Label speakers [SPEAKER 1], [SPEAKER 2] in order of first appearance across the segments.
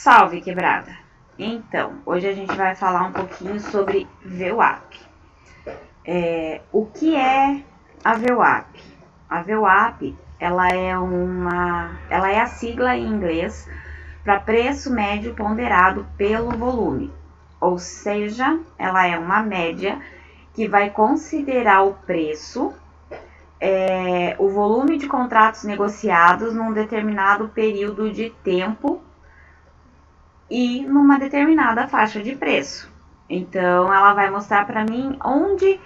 [SPEAKER 1] Salve, quebrada! Então, hoje a gente vai falar um pouquinho sobre VWAP. O que é a VWAP? A VWAP, ela é a sigla em inglês para preço médio ponderado pelo volume. Ou seja, ela é uma média que vai considerar o preço, o volume de contratos negociados num determinado período de tempo e numa determinada faixa de preço. Então, ela vai mostrar para mim onde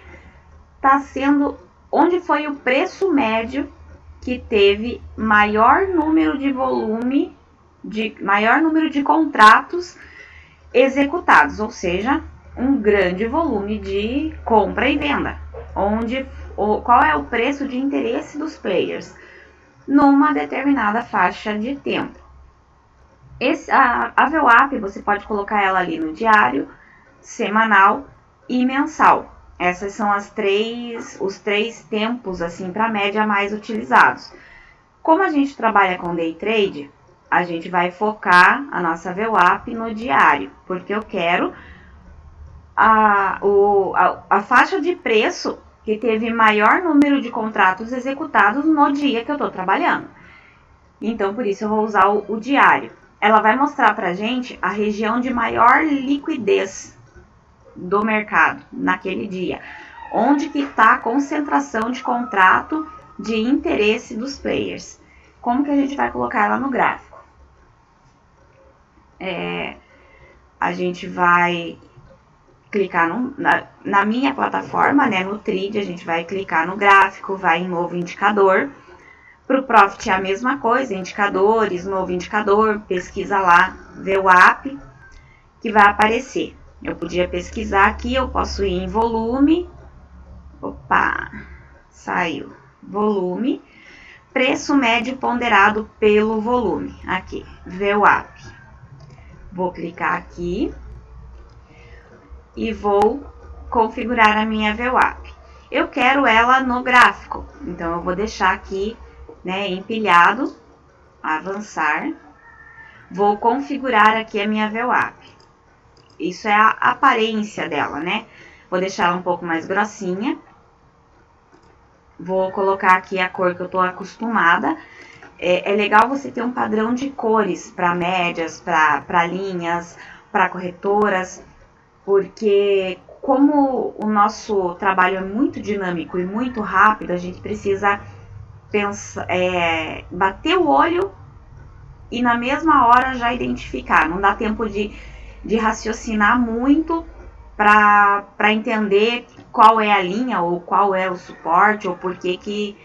[SPEAKER 1] foi o preço médio que teve maior número de volume, maior número de contratos executados, ou seja, um grande volume de compra e venda. Qual é o preço de interesse dos players numa determinada faixa de tempo. A VWAP, você pode colocar ela ali no diário, semanal e mensal. Essas são os três tempos assim para média mais utilizados. Como a gente trabalha com day trade, a gente vai focar a nossa VWAP no diário, porque eu quero a faixa de preço que teve maior número de contratos executados no dia que eu estou trabalhando. Então, por isso eu vou usar o diário. Ela vai mostrar para a gente a região de maior liquidez do mercado naquele dia. Onde que está a concentração de contrato de interesse dos players. Como que a gente vai colocar ela no gráfico? A gente vai clicar na minha plataforma, né, no Trade, a gente vai clicar no gráfico, vai em novo indicador. Para o Profit é a mesma coisa, indicadores, novo indicador, pesquisa lá, VWAP, que vai aparecer. Eu podia pesquisar aqui, eu posso ir em volume, saiu, volume, preço médio ponderado pelo volume, aqui, VWAP. Vou clicar aqui e vou configurar a minha VWAP. Eu quero ela no gráfico, então eu vou deixar aqui, né, empilhado, avançar. Vou configurar aqui a minha VWAP. Isso é a aparência dela, né? Vou deixar ela um pouco mais grossinha. Vou colocar aqui a cor que eu tô acostumada. É legal você ter um padrão de cores para médias, para linhas, para corretoras, porque como o nosso trabalho é muito dinâmico e muito rápido, a gente precisa bater o olho e na mesma hora já identificar. Não dá tempo de raciocinar muito para entender qual é a linha ou qual é o suporte ou por que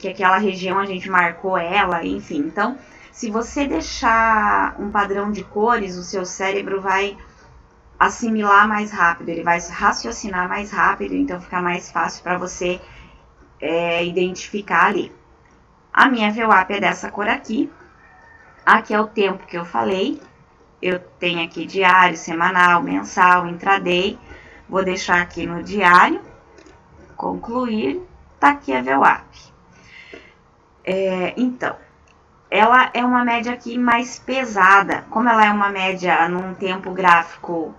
[SPEAKER 1] aquela região a gente marcou ela, enfim. Então, se você deixar um padrão de cores, o seu cérebro vai assimilar mais rápido, ele vai raciocinar mais rápido, então fica mais fácil para você identificar ali. A minha VWAP é dessa cor aqui. Aqui é o tempo que eu falei. Eu tenho aqui diário, semanal, mensal, intraday. Vou deixar aqui no diário. Concluir. Tá aqui a VWAP. Então, ela é uma média aqui mais pesada. Como ela é uma média num tempo gráfico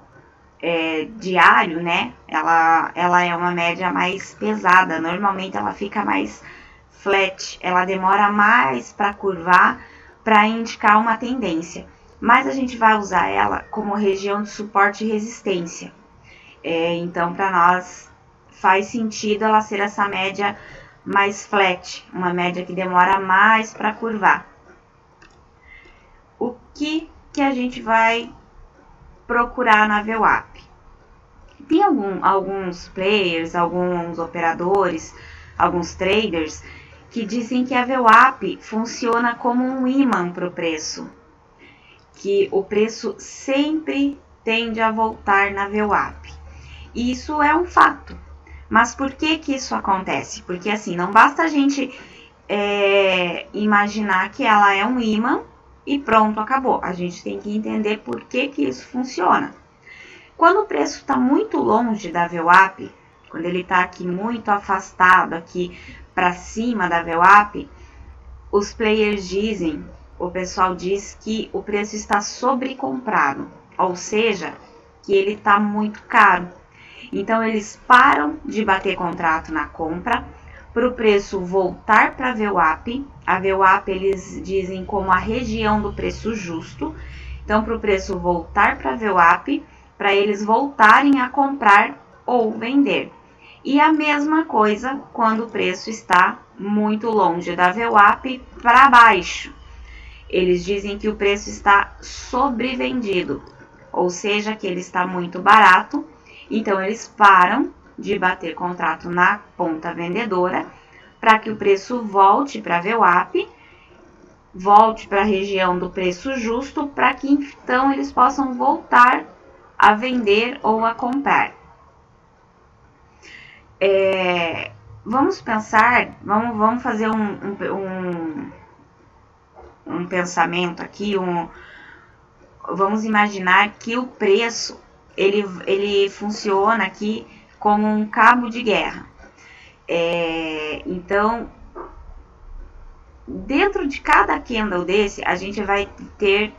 [SPEAKER 1] diário, né? Ela é uma média mais pesada. Normalmente ela fica mais flat. Ela demora mais para curvar, para indicar uma tendência. Mas a gente vai usar ela como região de suporte e resistência. Então, para nós, faz sentido ela ser essa média mais flat, uma média que demora mais para curvar. O que a gente vai procurar na VWAP? Tem alguns players, alguns operadores, alguns traders que dizem que a VWAP funciona como um imã para o preço, que o preço sempre tende a voltar na VWAP. E isso é um fato. Mas por que isso acontece? Porque assim, não basta a gente imaginar que ela é um imã e pronto, acabou. A gente tem que entender por que isso funciona. Quando o preço está muito longe da VWAP, quando ele está aqui muito afastado, aqui para cima da VWAP, os players dizem, o pessoal diz que o preço está sobrecomprado, ou seja, que ele está muito caro. Então eles param de bater contrato na compra para o preço voltar para a VWAP. A VWAP eles dizem como a região do preço justo. Então para o preço voltar para a VWAP, para eles voltarem a comprar ou vender. E a mesma coisa quando o preço está muito longe da VWAP para baixo. Eles dizem que o preço está sobrevendido, ou seja, que ele está muito barato. Então eles param de bater contrato na ponta vendedora para que o preço volte para a VWAP, volte para a região do preço justo, para que então eles possam voltar a vender ou a comprar. Vamos pensar, vamos fazer um pensamento aqui, vamos imaginar que o preço ele funciona aqui como um cabo de guerra. Então, dentro de cada candle desse, a gente vai ter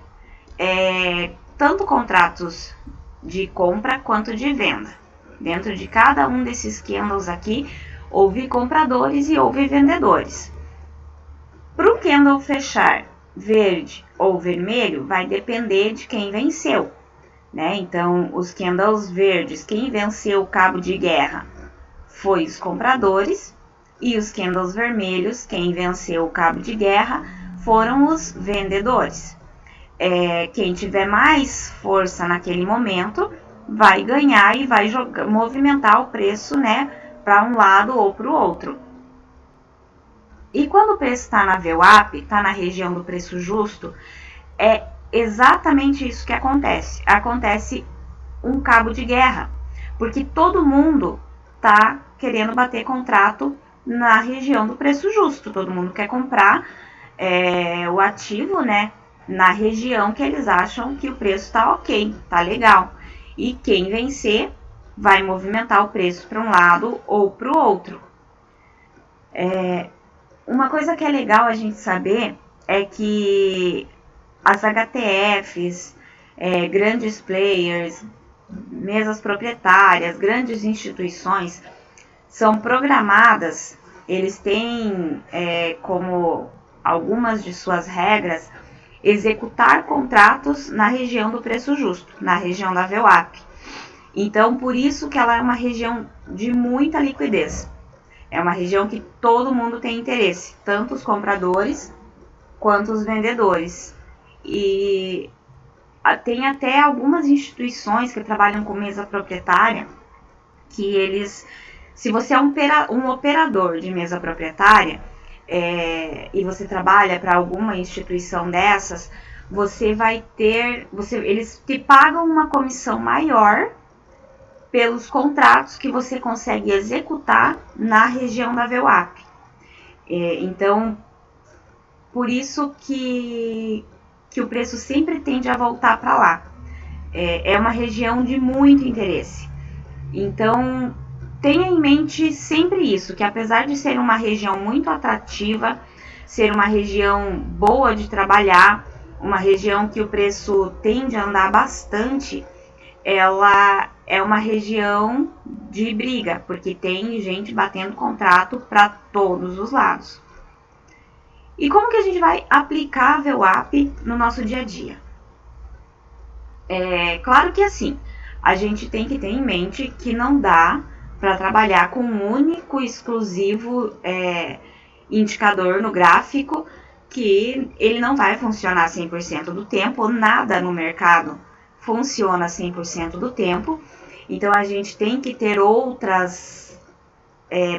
[SPEAKER 1] tanto contratos de compra quanto de venda. Dentro de cada um desses candles aqui, houve compradores e houve vendedores. Para o candle fechar verde ou vermelho, vai depender de quem venceu, né? Então, os candles verdes, quem venceu o cabo de guerra foi os compradores, e os candles vermelhos, quem venceu o cabo de guerra foram os vendedores. Quem tiver mais força naquele momento vai ganhar e vai movimentar o preço, né, para um lado ou para o outro. E quando o preço está na VWAP, está na região do preço justo, é exatamente isso que acontece. Acontece um cabo de guerra, porque todo mundo está querendo bater contrato na região do preço justo. Todo mundo quer comprar o ativo, né, na região que eles acham que o preço está ok, está legal. E quem vencer vai movimentar o preço para um lado ou para o outro. Uma coisa que é legal a gente saber é que as HTFs, grandes players, mesas proprietárias, grandes instituições, são programadas, eles têm como algumas de suas regras executar contratos na região do preço justo, na região da VWAP. Então, por isso que ela é uma região de muita liquidez. É uma região que todo mundo tem interesse, tanto os compradores quanto os vendedores. E tem até algumas instituições que trabalham com mesa proprietária, que eles, se você é um operador de mesa proprietária, e você trabalha para alguma instituição dessas, você vai ter, eles te pagam uma comissão maior pelos contratos que você consegue executar na região da VWAP. Então, por isso que o preço sempre tende a voltar para lá. É uma região de muito interesse. Então, tenha em mente sempre isso, que apesar de ser uma região muito atrativa, ser uma região boa de trabalhar, uma região que o preço tende a andar bastante, ela é uma região de briga, porque tem gente batendo contrato para todos os lados. E como que a gente vai aplicar a VWAP no nosso dia a dia? Claro que assim, a gente tem que ter em mente que não dá para trabalhar com um único exclusivo indicador no gráfico, que ele não vai funcionar 100% do tempo, nada no mercado funciona 100% do tempo. Então a gente tem que ter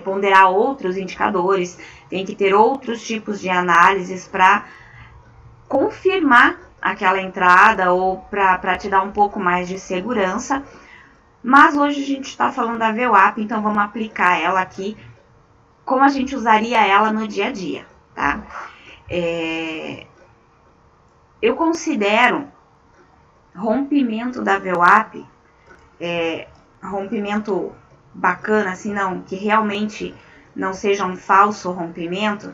[SPEAKER 1] ponderar outros indicadores, tem que ter outros tipos de análises para confirmar aquela entrada ou para te dar um pouco mais de segurança. Mas hoje a gente está falando da VWAP, então vamos aplicar ela aqui, como a gente usaria ela no dia a dia, tá? Eu considero rompimento da VWAP, rompimento bacana, assim, não, que realmente não seja um falso rompimento,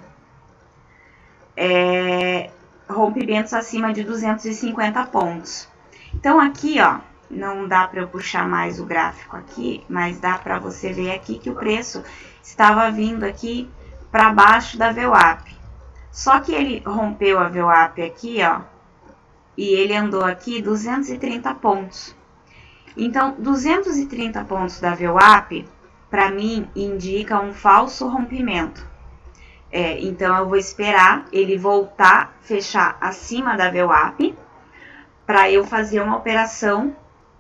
[SPEAKER 1] rompimentos acima de 250 pontos. Então aqui, ó, não dá para eu puxar mais o gráfico aqui, mas dá para você ver aqui que o preço estava vindo aqui para baixo da VWAP. Só que ele rompeu a VWAP aqui, ó, e ele andou aqui 230 pontos. Então, 230 pontos da VWAP, para mim, indica um falso rompimento. Então, eu vou esperar ele voltar, fechar acima da VWAP, para eu fazer uma operação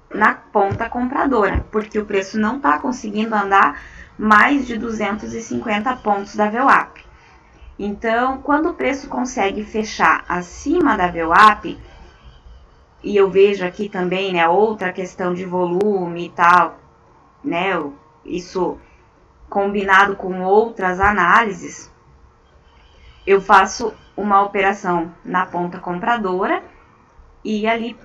[SPEAKER 1] na ponta compradora, porque o preço não está conseguindo andar mais de 250 pontos da VWAP. Então, quando o preço consegue fechar acima da VWAP, e eu vejo aqui também, né, outra questão de volume e tal, né, isso combinado com outras análises, eu faço uma operação na ponta compradora e ali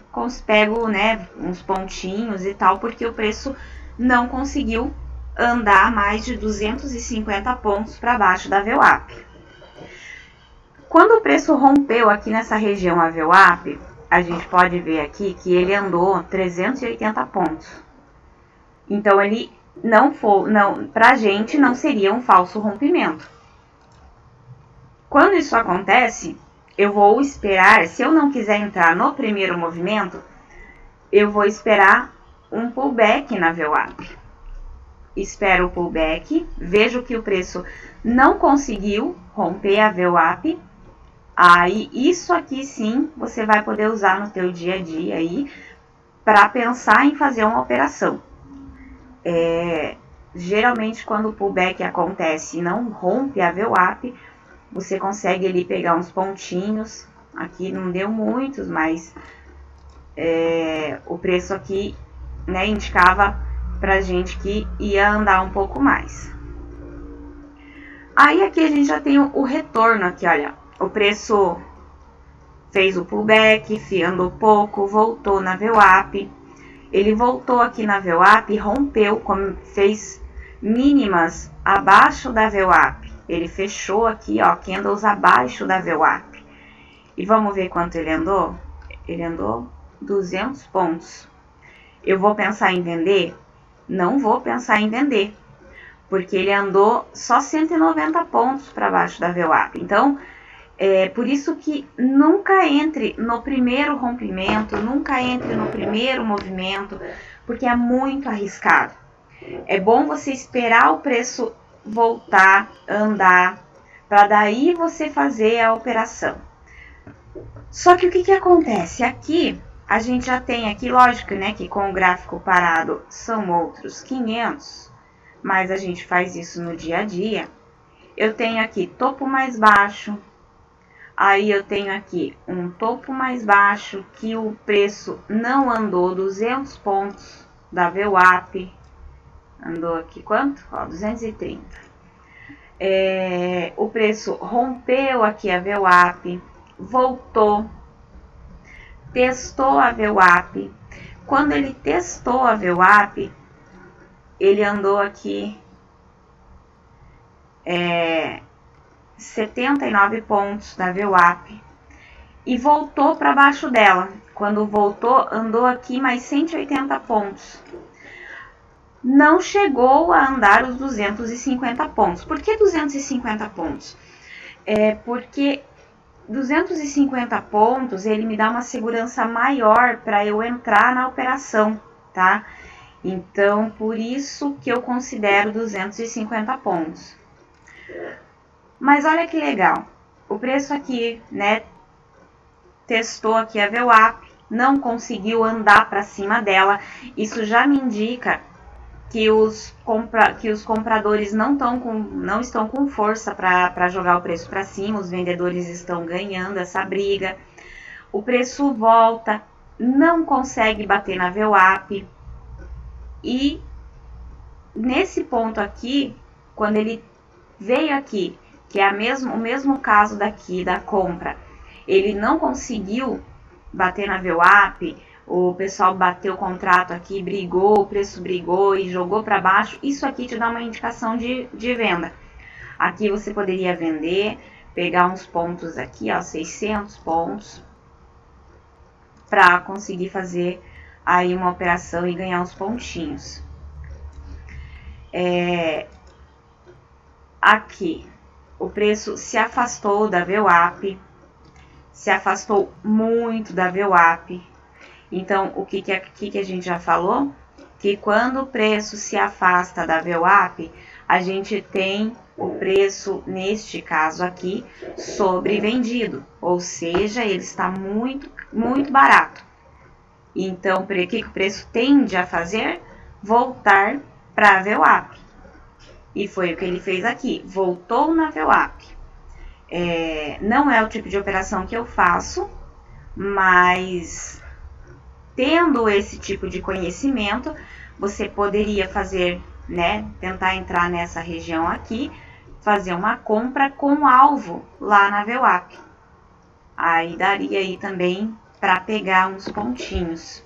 [SPEAKER 1] pego, né, uns pontinhos e tal, porque o preço não conseguiu andar mais de 250 pontos para baixo da VWAP. Quando o preço rompeu aqui nessa região a VWAP, a gente pode ver aqui que ele andou 380 pontos. Então, ele pra gente não seria um falso rompimento. Quando isso acontece, eu vou esperar, se eu não quiser entrar no primeiro movimento, eu vou esperar um pullback na VWAP. Espero o pullback, vejo que o preço não conseguiu romper a VWAP. Aí, isso aqui sim, você vai poder usar no teu dia a dia aí para pensar em fazer uma operação. Geralmente, quando o pullback acontece e não rompe a VWAP, você consegue ali pegar uns pontinhos. Aqui não deu muitos, mas o preço aqui, né, indicava pra gente que ia andar um pouco mais. Aí aqui a gente já tem o retorno aqui, olha. O preço fez o pullback, andou pouco, voltou na VWAP. Ele voltou aqui na VWAP, rompeu, fez mínimas abaixo da VWAP. Ele fechou aqui, ó, candles abaixo da VWAP. E vamos ver quanto ele andou? Ele andou 200 pontos. Eu vou pensar em vender? Não vou pensar em vender, porque ele andou só 190 pontos para baixo da VWAP. Então, por isso que nunca entre no primeiro rompimento, nunca entre no primeiro movimento, porque é muito arriscado. É bom você esperar o preço voltar, andar, para daí você fazer a operação. Só que o que acontece? Aqui, a gente já tem aqui, lógico, né, que com o gráfico parado são outros 500, mas a gente faz isso no dia a dia. Eu tenho aqui topo mais baixo, aí eu tenho aqui um topo mais baixo, que o preço não andou 200 pontos da VWAP, andou aqui quanto? Ó, 230. O preço rompeu aqui a VWAP, voltou, testou a VWAP. Quando ele testou a VWAP, ele andou aqui 79 pontos da VWAP e voltou para baixo dela. Quando voltou, andou aqui mais 180 pontos. Não chegou a andar os 250 pontos. Por que 250 pontos? Porque 250 pontos, ele me dá uma segurança maior para eu entrar na operação, tá? Então, por isso que eu considero 250 pontos. Mas olha que legal, o preço aqui, né, testou aqui a VWAP, não conseguiu andar para cima dela. Isso já me indica que os compradores não estão com força para jogar o preço para cima, os vendedores estão ganhando essa briga. O preço volta, não consegue bater na VWAP. E nesse ponto aqui, quando ele veio aqui, que é o mesmo caso daqui da compra, ele não conseguiu bater na VWAP, o pessoal bateu o contrato aqui, brigou, o preço brigou e jogou para baixo, isso aqui te dá uma indicação de venda. Aqui você poderia vender, pegar uns pontos aqui, ó, 600 pontos, para conseguir fazer aí uma operação e ganhar uns pontinhos. Aqui, o preço se afastou da VWAP, se afastou muito da VWAP. Então, o que a gente já falou? Que quando o preço se afasta da VWAP, a gente tem o preço, neste caso aqui, sobrevendido. Ou seja, ele está muito, muito barato. Então, o que o preço tende a fazer? Voltar para a VWAP. E foi o que ele fez aqui, voltou na VWAP. Não é o tipo de operação que eu faço, mas tendo esse tipo de conhecimento, você poderia fazer, né, tentar entrar nessa região aqui, fazer uma compra com alvo lá na VWAP. Aí daria aí também para pegar uns pontinhos.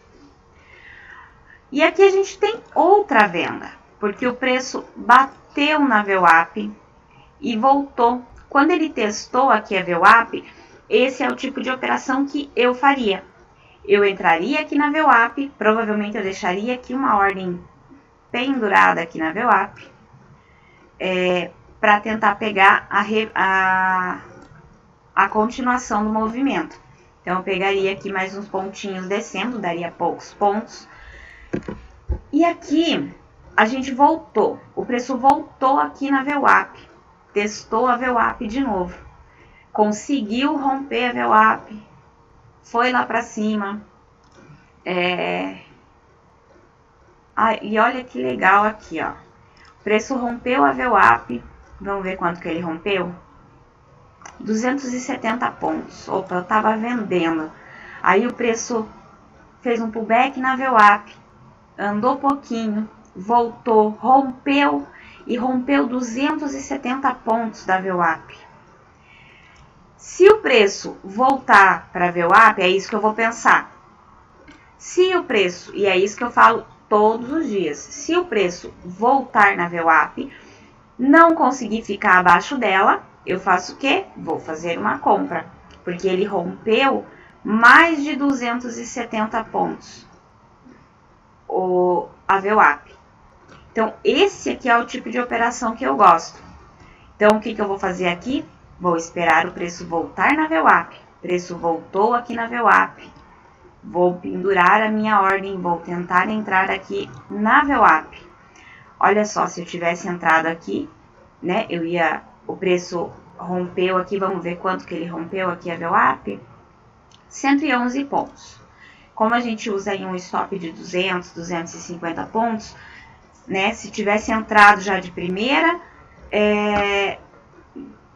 [SPEAKER 1] E aqui a gente tem outra venda, porque o preço bateu na VWAP e voltou. Quando ele testou aqui a VWAP, esse é o tipo de operação que eu faria. Eu entraria aqui na VWAP, provavelmente eu deixaria aqui uma ordem pendurada aqui na VWAP, para tentar pegar a continuação do movimento. Então, eu pegaria aqui mais uns pontinhos descendo, daria poucos pontos. E aqui, a gente voltou. O preço voltou aqui na VWAP. Testou a VWAP de novo. Conseguiu romper a VWAP. Foi lá para cima. E olha que legal aqui, ó. O preço rompeu a VWAP. Vamos ver quanto que ele rompeu? 270 pontos. Opa, eu tava vendendo. Aí o preço fez um pullback na VWAP. Andou pouquinho. Voltou. Rompeu. E rompeu 270 pontos da VWAP. Se o preço voltar para a VWAP, é isso que eu vou pensar. Se o preço, e é isso que eu falo todos os dias, se o preço voltar na VWAP, não conseguir ficar abaixo dela, eu faço o quê? Vou fazer uma compra, porque ele rompeu mais de 270 pontos a VWAP. Então, esse aqui é o tipo de operação que eu gosto. Então, o que eu vou fazer aqui? Vou esperar o preço voltar na VWAP. O preço voltou aqui na VWAP. Vou pendurar a minha ordem, vou tentar entrar aqui na VWAP. Olha só, se eu tivesse entrado aqui, né, o preço rompeu aqui, vamos ver quanto que ele rompeu aqui a VWAP. 111 pontos. Como a gente usa aí um stop de 200, 250 pontos, né, se tivesse entrado já de primeira,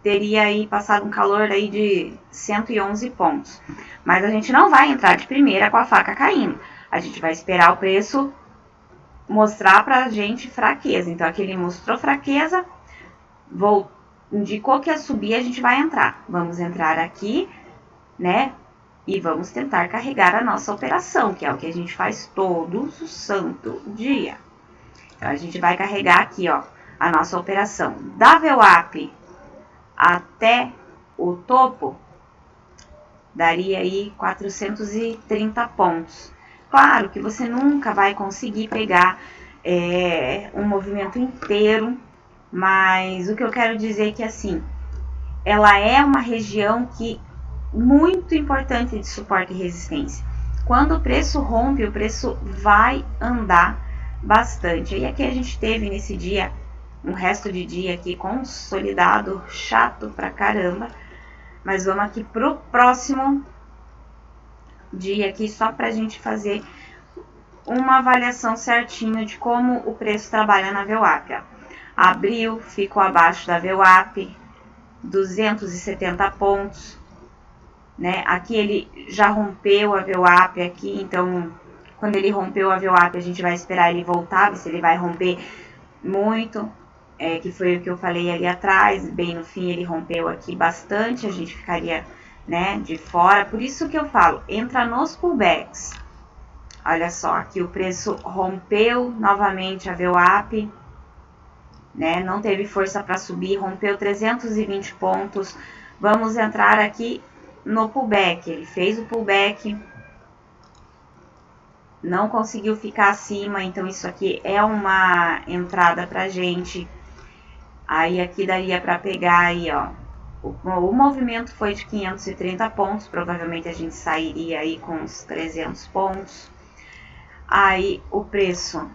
[SPEAKER 1] teria aí passado um calor aí de 111 pontos. Mas a gente não vai entrar de primeira com a faca caindo. A gente vai esperar o preço mostrar pra gente fraqueza. Então, aqui ele mostrou fraqueza, indicou que ia subir, a gente vai entrar. Vamos entrar aqui, né? E vamos tentar carregar a nossa operação, que é o que a gente faz todo o santo dia. Então, a gente vai carregar aqui, ó, a nossa operação da VWAP até o topo, daria aí 430 pontos. Claro que você nunca vai conseguir pegar um movimento inteiro, mas o que eu quero dizer é que, assim, ela é uma região muito importante de suporte e resistência. Quando o preço rompe, o preço vai andar bastante. E aqui a gente teve nesse dia um resto de dia aqui consolidado, chato pra caramba. Mas vamos aqui pro próximo dia aqui, só pra gente fazer uma avaliação certinho de como o preço trabalha na VWAP. Ó. Abriu, ficou abaixo da VWAP, 270 pontos. Né? Aqui ele já rompeu a VWAP aqui, então quando ele rompeu a VWAP a gente vai esperar ele voltar, ver se ele vai romper muito. Que foi o que eu falei ali atrás, bem no fim ele rompeu aqui bastante, a gente ficaria, né, de fora. Por isso que eu falo, entra nos pullbacks. Olha só, aqui o preço rompeu novamente a VWAP, né, não teve força para subir, rompeu 320 pontos, Vamos entrar aqui no pullback. Ele fez o pullback, não conseguiu ficar acima, então isso aqui é uma entrada pra gente. Aí aqui daria para pegar aí, ó, o movimento foi de 530 pontos, provavelmente a gente sairia aí com uns 300 pontos. Aí o preço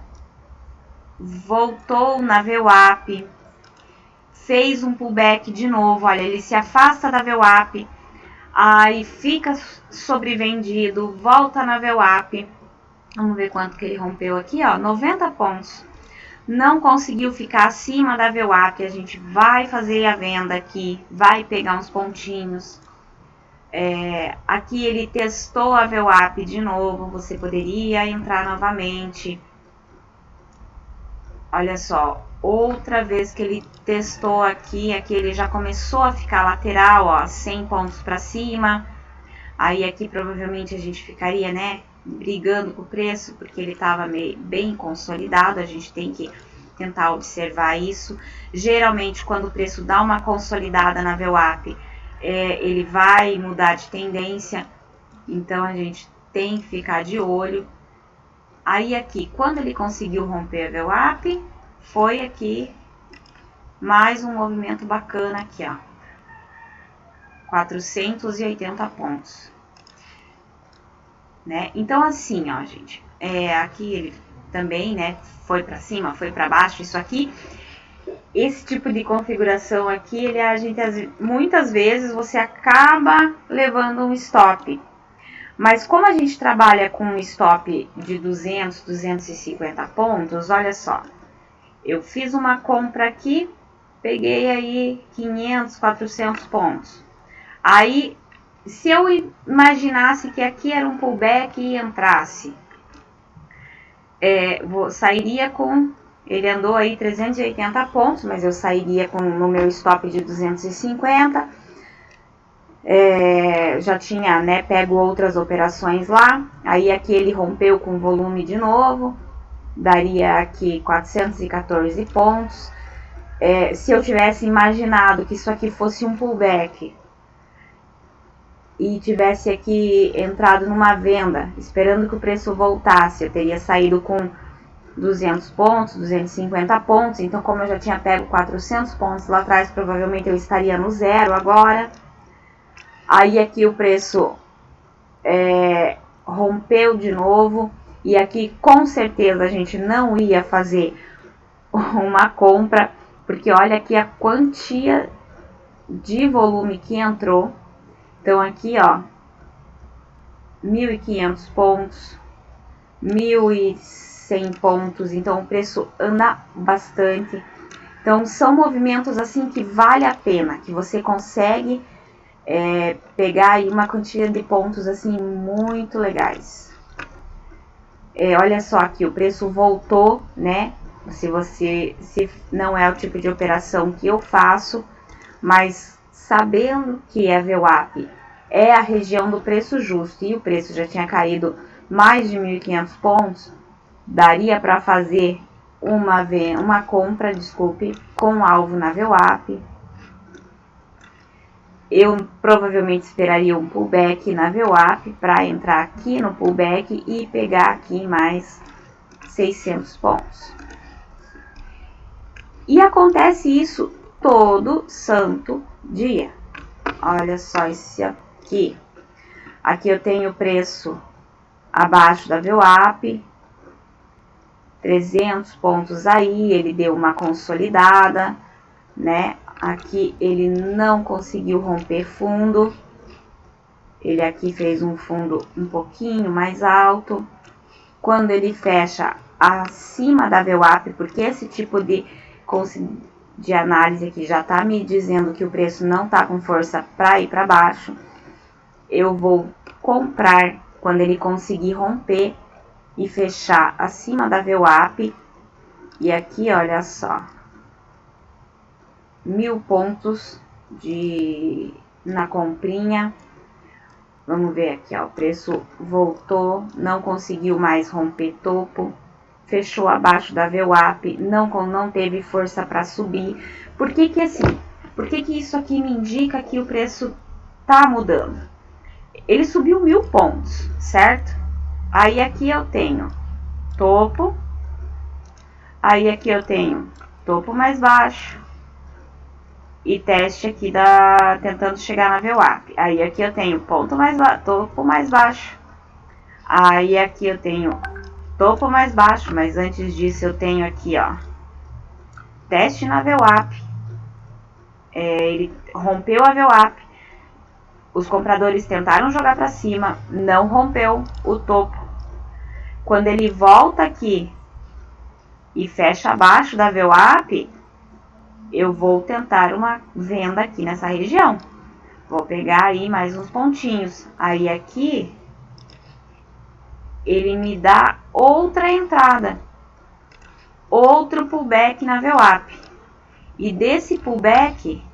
[SPEAKER 1] voltou na VWAP, fez um pullback de novo, olha, ele se afasta da VWAP, aí fica sobrevendido, volta na VWAP. Vamos ver quanto que ele rompeu aqui, ó, 90 pontos. Não conseguiu ficar acima da VWAP, a gente vai fazer a venda aqui, vai pegar uns pontinhos. Aqui ele testou a VWAP de novo, você poderia entrar novamente. Olha só, outra vez que ele testou aqui ele já começou a ficar lateral, ó, 100 pontos para cima. Aí aqui provavelmente a gente ficaria, né, brigando com o preço, porque ele estava bem consolidado. A gente tem que tentar observar isso. Geralmente, quando o preço dá uma consolidada na VWAP, ele vai mudar de tendência, então a gente tem que ficar de olho. Aí aqui, quando ele conseguiu romper a VWAP, foi aqui mais um movimento bacana aqui, ó, 480 pontos. Né? Então assim, ó, gente, aqui ele também, né, foi para cima, foi para baixo. Isso aqui, esse tipo de configuração aqui, muitas vezes você acaba levando um stop. Mas como a gente trabalha com um stop de 200, 250 pontos, olha só, eu fiz uma compra aqui, peguei aí 500, 400 pontos. Aí, se eu imaginasse que aqui era um pullback e entrasse, sairia com... Ele andou aí 380 pontos, mas eu sairia no meu stop de 250. Já tinha, né, pego outras operações lá. Aí aqui ele rompeu com volume de novo. Daria aqui 414 pontos. Se eu tivesse imaginado que isso aqui fosse um pullback e tivesse aqui entrado numa venda, esperando que o preço voltasse, eu teria saído com 200 pontos, 250 pontos. Então, como eu já tinha pego 400 pontos lá atrás, provavelmente eu estaria no zero agora. Aí aqui o preço rompeu de novo, e aqui com certeza a gente não ia fazer uma compra, porque olha aqui a quantia de volume que entrou. Então aqui, ó, 1.500 pontos, 1.100 pontos, então o preço anda bastante. Então são movimentos assim que vale a pena, que você consegue pegar aí uma quantia de pontos assim muito legais. Olha só aqui, o preço voltou, né? Se não é o tipo de operação que eu faço, mas sabendo que a VWAP é a região do preço justo e o preço já tinha caído mais de 1.500 pontos, daria para fazer uma compra, com alvo na VWAP. Eu provavelmente esperaria um pullback na VWAP para entrar aqui no pullback e pegar aqui mais 600 pontos. E acontece isso todo santo dia. Olha só esse aqui. Aqui eu tenho o preço abaixo da VWAP, 300 pontos aí, ele deu uma consolidada, né? Aqui ele não conseguiu romper fundo. Ele aqui fez um fundo um pouquinho mais alto. Quando ele fecha acima da VWAP, porque esse tipo de análise aqui já está me dizendo que o preço não está com força para ir para baixo, eu vou comprar quando ele conseguir romper e fechar acima da VWAP. E aqui, olha só, 1.000 pontos na comprinha. Vamos ver aqui, ó, o preço voltou, não conseguiu mais romper topo, fechou abaixo da VWAP, não teve força para subir. Por que que assim, Por que que isso aqui me indica que o preço tá mudando? Ele subiu 1000 pontos, certo? Aí aqui eu tenho topo, aí aqui eu tenho topo mais baixo e teste aqui tentando chegar na VWAP. Aí aqui eu tenho ponto mais topo mais baixo. Aí aqui eu tenho topo mais baixo, mas antes disso eu tenho aqui, ó, teste na VWAP. Ele rompeu a VWAP. Os compradores tentaram jogar para cima, não rompeu o topo. Quando ele volta aqui e fecha abaixo da VWAP, eu vou tentar uma venda aqui nessa região. Vou pegar aí mais uns pontinhos. Aí aqui, ele me dá outra entrada. Outro pullback na VWAP. E desse pullback,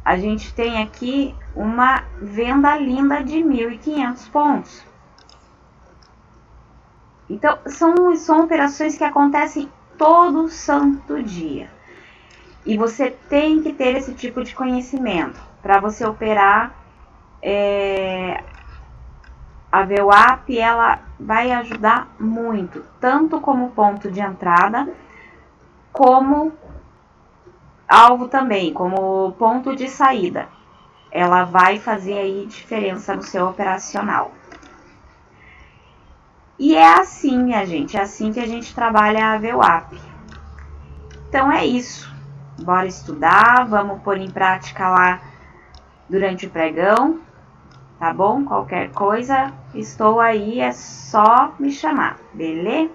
[SPEAKER 1] a gente tem aqui uma venda linda de 1.500 pontos. Então, são operações que acontecem todo santo dia. E você tem que ter esse tipo de conhecimento para você operar. A VWAP, ela vai ajudar muito, tanto como ponto de entrada, como alvo também, como ponto de saída. Ela vai fazer aí diferença no seu operacional. E é assim, minha gente, é assim que a gente trabalha a VWAP. Então é isso. Bora estudar, vamos pôr em prática lá durante o pregão, tá bom? Qualquer coisa, estou aí, é só me chamar, beleza?